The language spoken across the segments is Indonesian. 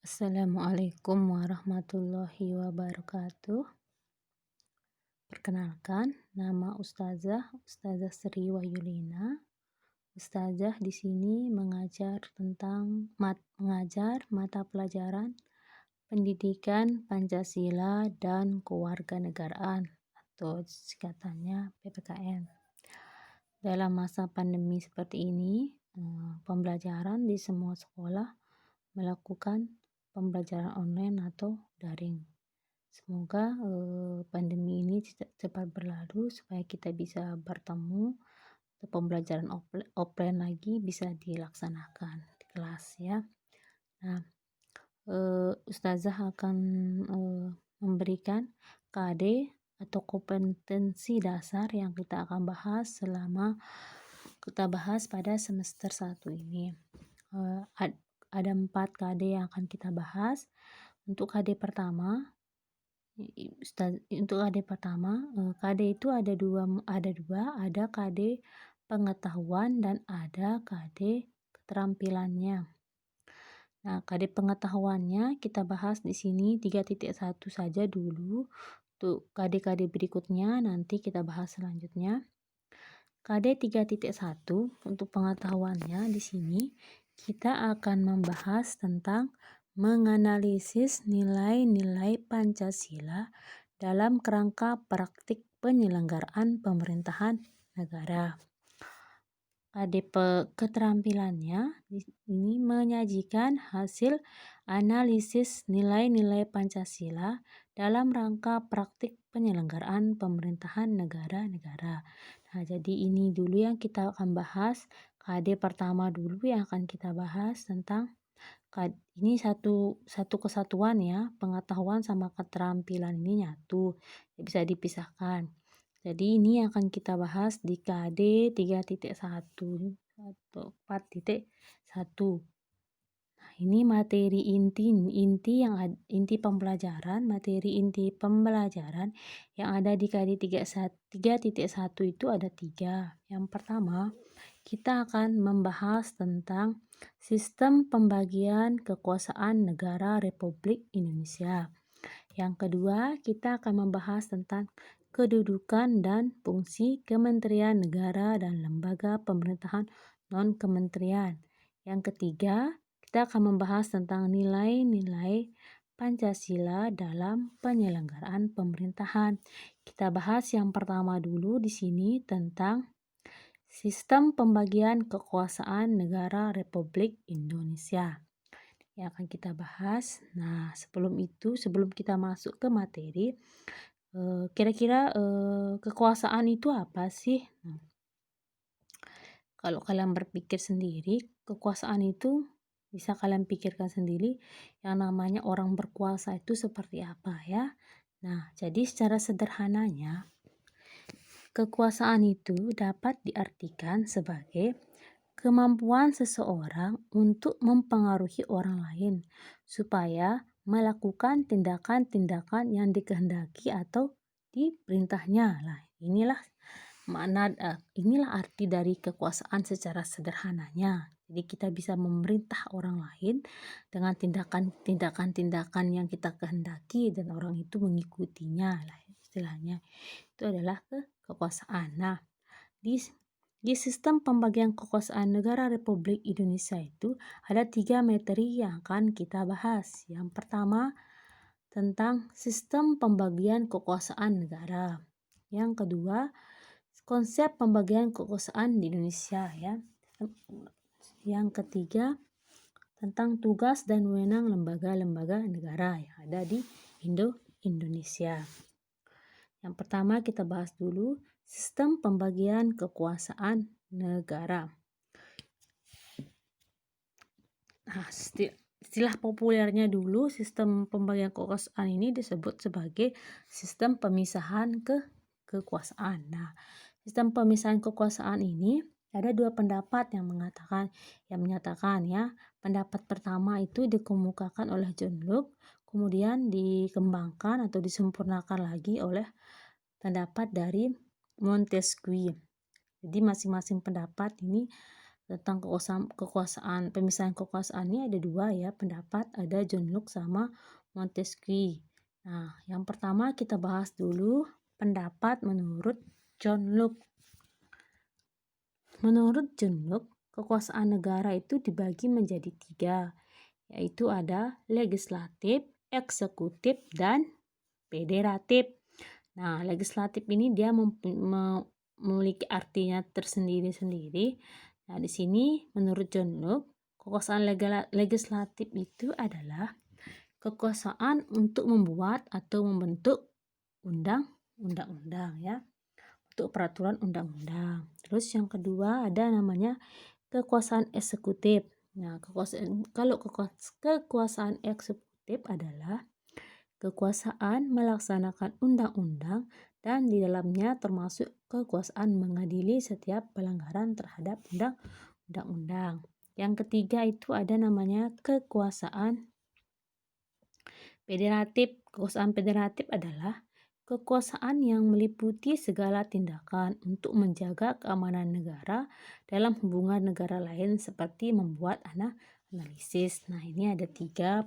Assalamualaikum warahmatullahi wabarakatuh. Perkenalkan, nama Ustazah Sri Wahyulina. Ustazah di sini mengajar mata pelajaran Pendidikan Pancasila dan Kewarganegaraan atau singkatannya PPKN. Dalam masa pandemi seperti ini, pembelajaran di semua sekolah melakukan pembelajaran online atau daring. Semoga pandemi ini cepat berlalu supaya kita bisa bertemu atau pembelajaran offline lagi bisa dilaksanakan di kelas ya. Nah, Ustazah akan memberikan KD atau kompetensi dasar yang kita akan bahas pada semester 1 ini. Ada 4 KD yang akan kita bahas. Untuk KD pertama, KD itu ada KD pengetahuan dan ada KD keterampilannya. Nah, KD pengetahuannya kita bahas di sini 3.1 saja dulu. Untuk KD-KD berikutnya nanti kita bahas selanjutnya. KD 3.1 untuk pengetahuannya di sini kita akan membahas tentang menganalisis nilai-nilai Pancasila dalam kerangka praktik penyelenggaraan pemerintahan negara. KD keterampilannya ini menyajikan hasil analisis nilai-nilai Pancasila dalam rangka praktik penyelenggaraan pemerintahan negara-negara. Nah, jadi ini dulu yang kita akan bahas. KD pertama dulu yang akan kita bahas tentang ini satu kesatuan ya, pengetahuan sama keterampilan ini nyatu, bisa dipisahkan. Jadi ini akan kita bahas di KD 3.1 atau 4.1. Nah, ini materi inti pembelajaran yang ada di KD 3.1 itu ada 3. Yang pertama, kita akan membahas tentang sistem pembagian kekuasaan negara Republik Indonesia. Yang kedua, kita akan membahas tentang kedudukan dan fungsi kementerian negara dan lembaga pemerintahan non-kementerian. Yang ketiga, kita akan membahas tentang nilai-nilai Pancasila dalam penyelenggaraan pemerintahan. Kita bahas yang pertama dulu di sini tentang sistem pembagian kekuasaan negara Republik Indonesia yang akan kita bahas. Nah, sebelum kita masuk ke materi, kira-kira kekuasaan itu apa sih? Nah, kalau kalian berpikir sendiri, kekuasaan itu bisa kalian pikirkan sendiri yang namanya orang berkuasa itu seperti apa ya. Nah, jadi secara sederhananya, kekuasaan itu dapat diartikan sebagai kemampuan seseorang untuk mempengaruhi orang lain supaya melakukan tindakan-tindakan yang dikehendaki atau diperintahnya. Lah, inilah arti dari kekuasaan secara sederhananya. Jadi kita bisa memerintah orang lain dengan tindakan-tindakan yang kita kehendaki dan orang itu mengikutinya. Lah, istilahnya itu adalah kekuasaan. Nah, di sistem pembagian kekuasaan negara Republik Indonesia itu ada 3 materi yang akan kita bahas. Yang pertama tentang sistem pembagian kekuasaan negara. Yang kedua, konsep pembagian kekuasaan di Indonesia ya. Yang ketiga, tentang tugas dan wewenang lembaga-lembaga negara yang ada di Indonesia. Yang pertama kita bahas dulu sistem pembagian kekuasaan negara. Nah, istilah populernya dulu sistem pembagian kekuasaan ini disebut sebagai sistem pemisahan kekuasaan. Nah, sistem pemisahan kekuasaan ini ada 2 pendapat yang menyatakan ya. Pendapat pertama itu dikemukakan oleh John Locke, kemudian dikembangkan atau disempurnakan lagi oleh pendapat dari Montesquieu. Jadi masing-masing pendapat ini tentang kekuasaan pemisahan kekuasaan ini ada dua ya pendapat, ada John Locke sama Montesquieu. Nah, yang pertama kita bahas dulu pendapat menurut John Locke. Menurut John Locke, kekuasaan negara itu dibagi menjadi tiga, yaitu ada legislatif, eksekutif, dan federatif. Nah, legislatif ini dia memiliki artinya tersendiri-sendiri. Nah, di sini menurut John Locke, kekuasaan legislatif itu adalah kekuasaan untuk membuat atau membentuk undang-undang ya, untuk peraturan undang-undang. Terus yang kedua ada namanya kekuasaan eksekutif. Nah, kekuasaan eksekutif adalah kekuasaan melaksanakan undang-undang dan di dalamnya termasuk kekuasaan mengadili setiap pelanggaran terhadap undang-undang. Yang ketiga itu ada namanya kekuasaan federatif. Kekuasaan federatif adalah kekuasaan yang meliputi segala tindakan untuk menjaga keamanan negara dalam hubungan negara lain seperti membuat analisis. Nah, ini ada tiga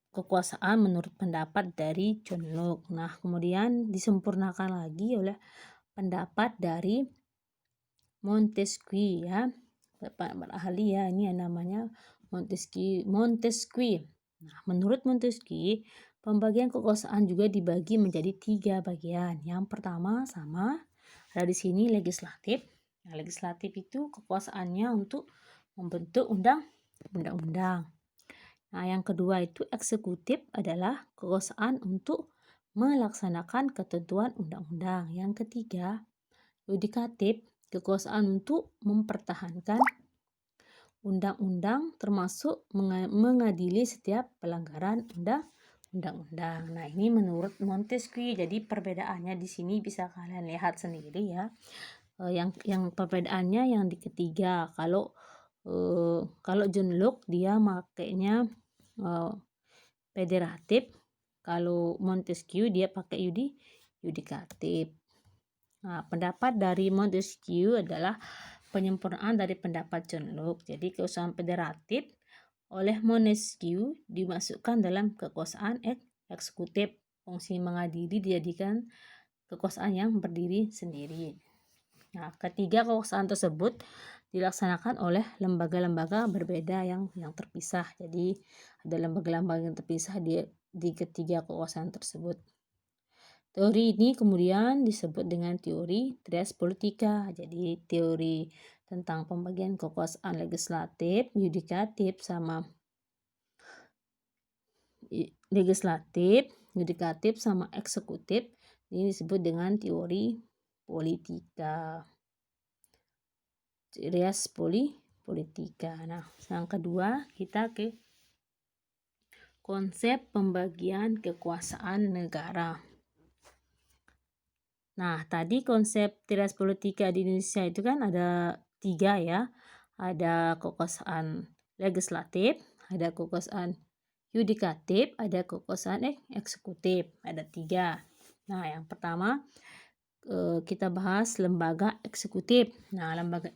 kekuasaan menurut pendapat dari John Locke. Nah, kemudian disempurnakan lagi oleh pendapat dari Montesquieu ya. Bapak ahli ya, ini namanya Montesquieu. Nah, menurut Montesquieu, pembagian kekuasaan juga dibagi menjadi tiga bagian. Yang pertama sama ada di sini legislatif. Nah, legislatif itu kekuasaannya untuk membentuk undang-undang. Nah, yang kedua itu eksekutif adalah kekuasaan untuk melaksanakan ketentuan undang-undang. Yang ketiga, yudikatif, kekuasaan untuk mempertahankan undang-undang termasuk mengadili setiap pelanggaran undang-undang. Nah, ini menurut Montesquieu. Jadi perbedaannya di sini bisa kalian lihat sendiri ya. Yang perbedaannya yang di ketiga, kalau John Locke dia makainya federatif, kalau Montesquieu dia pakai yudikatif. Nah, pendapat dari Montesquieu adalah penyempurnaan dari pendapat John Locke. Jadi kekuasaan federatif oleh Montesquieu dimasukkan dalam kekuasaan eksekutif. Fungsi mengadili dijadikan kekuasaan yang berdiri sendiri. Nah, ketiga kekuasaan tersebut dilaksanakan oleh lembaga-lembaga berbeda yang terpisah. Jadi ada lembaga-lembaga yang terpisah di ketiga kekuasaan tersebut. Teori ini kemudian disebut dengan teori Trias Politica. Jadi teori tentang pembagian kekuasaan legislatif, yudikatif sama eksekutif ini disebut dengan teori politika. Trias politika. Nah, yang kedua kita ke konsep pembagian kekuasaan negara. Nah, tadi konsep trias politika di Indonesia itu kan ada tiga ya. Ada kekuasaan legislatif, ada kekuasaan yudikatif, ada kekuasaan eksekutif. Ada tiga. Nah, yang pertama kita bahas lembaga eksekutif. Nah, lembaga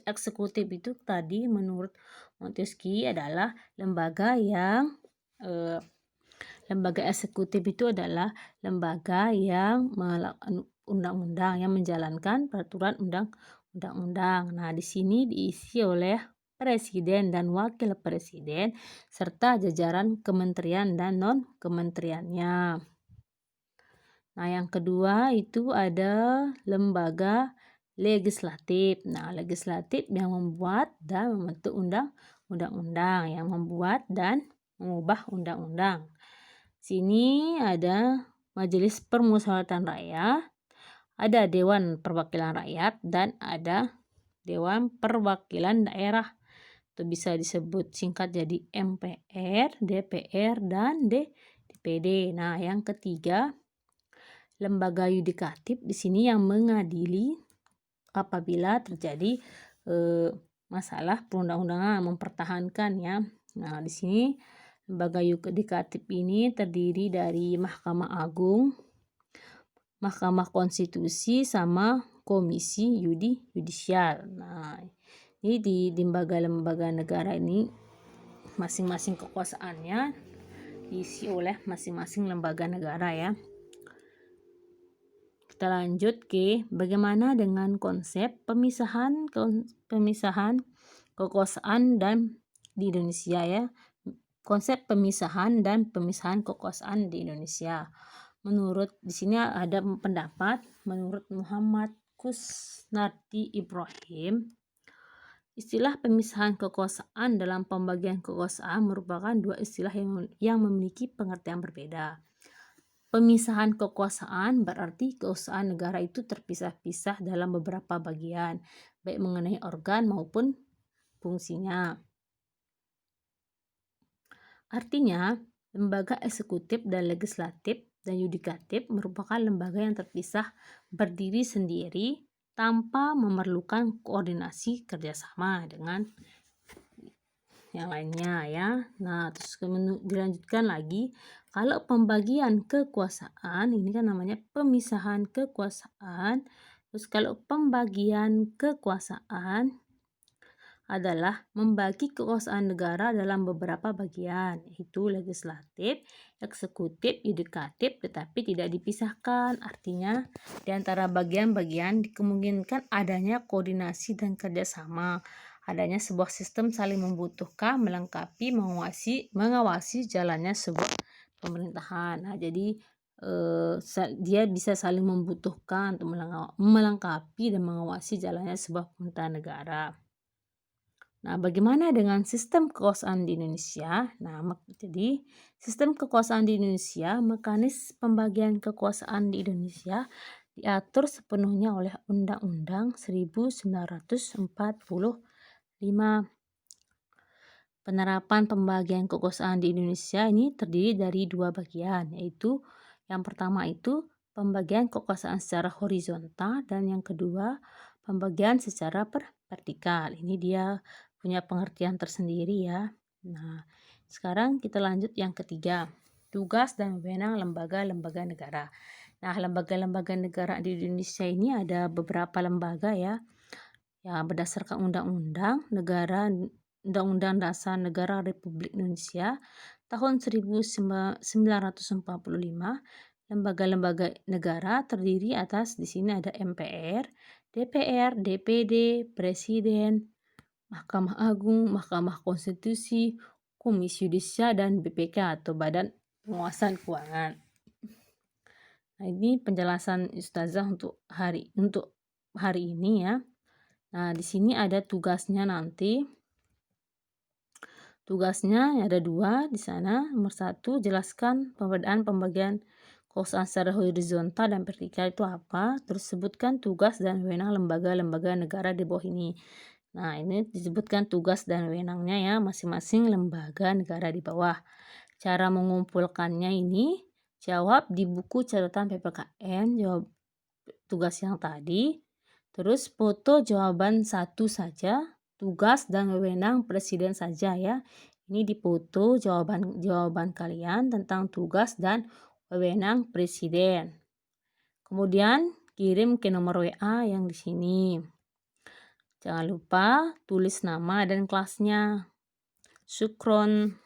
eksekutif itu tadi menurut Montesquieu adalah lembaga eksekutif itu adalah lembaga yang undang-undang, yang menjalankan peraturan undang-undang. Nah, di sini diisi oleh presiden dan wakil presiden serta jajaran kementerian dan non-kementeriannya. Nah, yang kedua itu ada lembaga legislatif. Nah, legislatif yang membuat dan membentuk undang-undang, yang membuat dan mengubah undang-undang. Sini ada Majelis Permusyawaratan Rakyat, ada Dewan Perwakilan Rakyat, dan ada Dewan Perwakilan Daerah. Itu bisa disebut singkat jadi MPR, DPR, dan DPD. Nah, yang ketiga lembaga yudikatif di sini yang mengadili apabila terjadi masalah perundang-undangan, mempertahankan ya. Nah, di sini lembaga yudikatif ini terdiri dari Mahkamah Agung, Mahkamah Konstitusi, sama komisi yudisial. Nah, ini di lembaga-lembaga negara ini masing-masing kekuasaannya diisi oleh masing-masing lembaga negara ya. Kita lanjut ke bagaimana dengan konsep pemisahan kekuasaan dan di Indonesia ya. Konsep pemisahan dan pemisahan kekuasaan di Indonesia. Di sini ada pendapat menurut Muhammad Kusnardi Ibrahim, istilah pemisahan kekuasaan dalam pembagian kekuasaan merupakan dua istilah yang memiliki pengertian berbeda. Pemisahan kekuasaan berarti kekuasaan negara itu terpisah-pisah dalam beberapa bagian, baik mengenai organ maupun fungsinya. Artinya, lembaga eksekutif dan legislatif dan yudikatif merupakan lembaga yang terpisah berdiri sendiri tanpa memerlukan koordinasi kerjasama dengan yang lainnya ya. Nah, terus dilanjutkan lagi, kalau pembagian kekuasaan ini kan namanya pemisahan kekuasaan. Terus kalau pembagian kekuasaan adalah membagi kekuasaan negara dalam beberapa bagian, yaitu legislatif, eksekutif, yudikatif, tetapi tidak dipisahkan. Artinya, di antara bagian-bagian dikemungkinkan adanya koordinasi dan kerjasama, adanya sebuah sistem saling membutuhkan, melengkapi, mengawasi jalannya sebuah pemerintahan. Nah, jadi dia bisa saling membutuhkan untuk melengkapi dan mengawasi jalannya sebuah pemerintahan negara. Nah, bagaimana dengan sistem kekuasaan di Indonesia? Nah, jadi sistem kekuasaan di Indonesia, mekanisme pembagian kekuasaan di Indonesia diatur sepenuhnya oleh Undang-Undang 1945. Penerapan pembagian kekuasaan di Indonesia ini terdiri dari dua bagian, yaitu yang pertama itu pembagian kekuasaan secara horizontal dan yang kedua pembagian secara vertikal. Ini dia punya pengertian tersendiri ya. Nah, sekarang kita lanjut yang ketiga, tugas dan wewenang lembaga-lembaga negara. Nah, lembaga-lembaga negara di Indonesia ini ada beberapa lembaga ya. Ya, berdasarkan Undang-Undang Dasar Negara Republik Indonesia tahun 1945, lembaga-lembaga negara terdiri atas di sini ada MPR, DPR, DPD, Presiden, Mahkamah Agung, Mahkamah Konstitusi, Komisi Yudisial, dan BPK atau Badan Pengawasan Keuangan. Nah, ini penjelasan Ustazah untuk hari ini ya. Nah, di sini ada tugasnya nanti. Tugasnya ada dua di sana. Nomor 1, jelaskan perbedaan pembagian kekuasaan secara horizontal dan vertikal itu apa. Terus sebutkan tugas dan wewenang lembaga-lembaga negara di bawah ini. Nah, ini disebutkan tugas dan wewenangnya ya, masing-masing lembaga negara di bawah. Cara mengumpulkannya ini, jawab di buku catatan PPKN, jawab tugas yang tadi. Terus foto jawaban satu saja, tugas dan wewenang presiden saja ya. Ini dipoto jawaban kalian tentang tugas dan wewenang presiden. Kemudian kirim ke nomor WA yang di sini. Jangan lupa tulis nama dan kelasnya. Syukron.